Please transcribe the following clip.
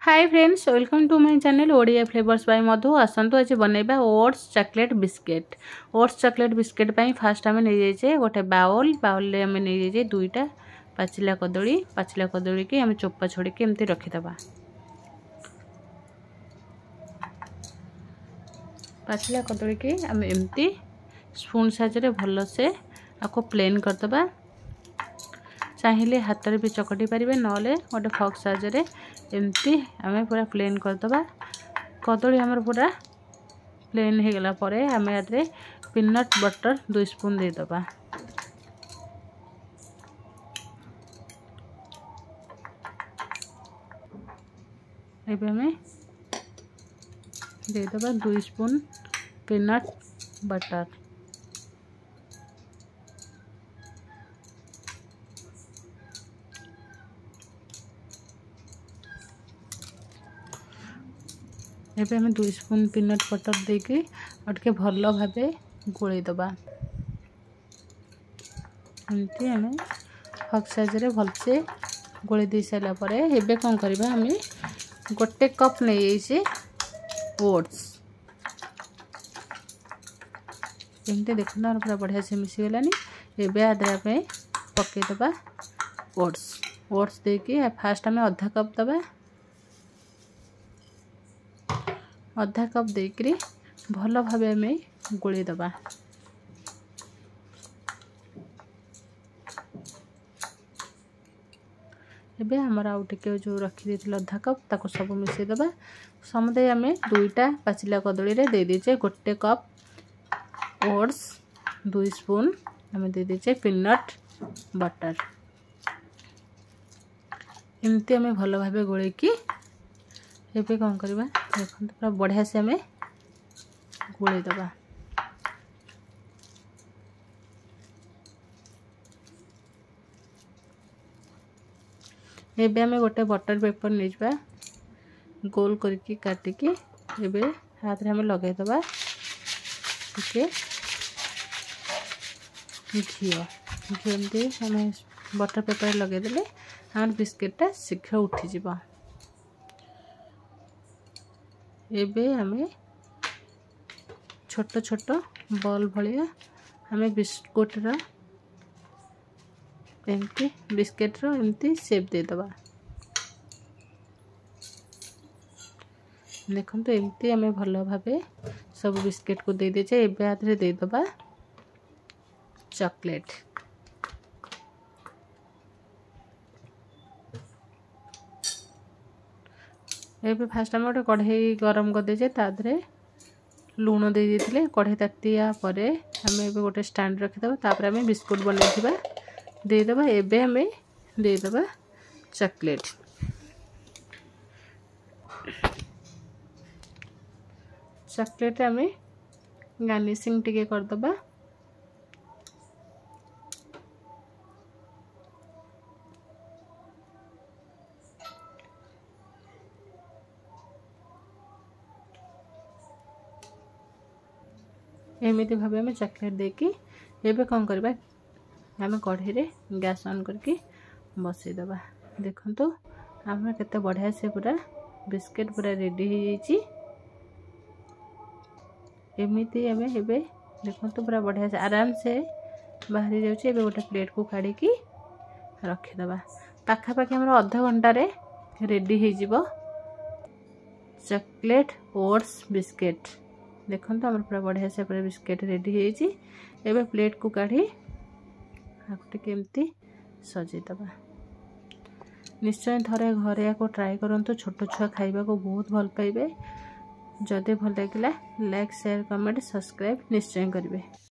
Hi friends, welcome to my channel Odia flavours by Madhu. आसतु आज बनैबा oats chocolate biscuit. Oats chocolate biscuit पाई fast आम नहीं जाइए गोटे बाउल रे आम नहीं जाइए दुईटा पाचिला कदली की आम चोपा छोड़ी एमती रखीदबा। पाचिला कदली की आम एमती स्पून साइज रे भल से आपको प्लेन करदबा। चाहिए हाथ में भी चकटी पारे नले गोटे फॉक्स साइज एमती आम पूरा प्लेन करदबा। कदली आमर पूरा प्लेन हो गला परे आम यादे पीनट बटर 2 स्पून देदबा। एबे आम देदबा 2 स्पून पीनट बटर। एबे हमें 2 स्पून पीनट बटर देके और भल भाव गोलैदबा। एमती आम फक साइज भलसे गोली दे सारा पर एबे कौन करबा हमें गोटे कप नहीं जाइए ओट्स। एमती देखना पूरा बढ़िया से मिसीगलानी। एबे आदे आप पकईदबा ओट्स देके फास्ट आम अधा कप दबा। अधा कप देकरी भल भाव आम गोलैदबा। एबे हमर आउ टिके जो रखी दे अधा कप ताको सब मिसईदबा। समुदाय आम दुईटा पाचिला कदली रे दे दीचे गोटे कप ओट्स 2 स्पून आम दे दीचे पीनट बटर। एमती आम भल भाव गोले की एबे कौन करबा देखो पूरा बढ़िया से आम गोलैदबा। एबे आम गोटे बटर पेपर नहीं गोल करके काटिकी एबे हाथ रे आम लगेदबा टिके घी एमती आम बटर पेपर लगेदेले आम बिस्किटा शीघ्र उठीजिबा। एबे आमे छोट छोट बॉल भलिया आमे बिस्कुट रो एमती बिस्किट रो एमती शेप दे दबा। देखो तो एमती आमे भल भाबे सब बिस्किट को दे देचे। एबे हाथ रे दे दबा चॉकलेट। एबे फास्ट आम गोटे कढ़ई गरम कर देजे तादरे लूण दे देथिले। कढ़ई तातिया परे आम एबे गोटे स्टैंड रखिदबा। तापर आम बिस्कुट बनैथिबा दे दबा। एबे आम दे दबा चॉकलेट। चॉकलेट आम गार्निशिंग टिके कर दबा। एमती भाव आम चॉकलेट देकी एबे कौन करबा आम कढ़ई रे गैस ऑन करके बसईदबा। देखो आम केते बढ़िया से पूरा बिस्किट पूरा रेडी हो जाइए। एमती आम एबे देखो पूरा बढ़िया से आराम से बाहरी जाउछि। एबे गोटे प्लेट को काढ़ी की रखीदबा। पाखापाखि आम अधा घंटा रे रेडी हो जिवो चॉकलेट ओट्स बिस्किट। देखो आम पूरा बढ़िया से पूरा बिस्किट रेडी हो जाइए। एबे प्लेट को काढ़ी एमती सजेदबा। निश्चय थरे घरे को ट्राई करंतु। छोट छुआ खाइबा को बहुत भल पाइबे। जदि भल लागिला लाइक शेयर कमेंट सब्सक्राइब निश्चय करिवे।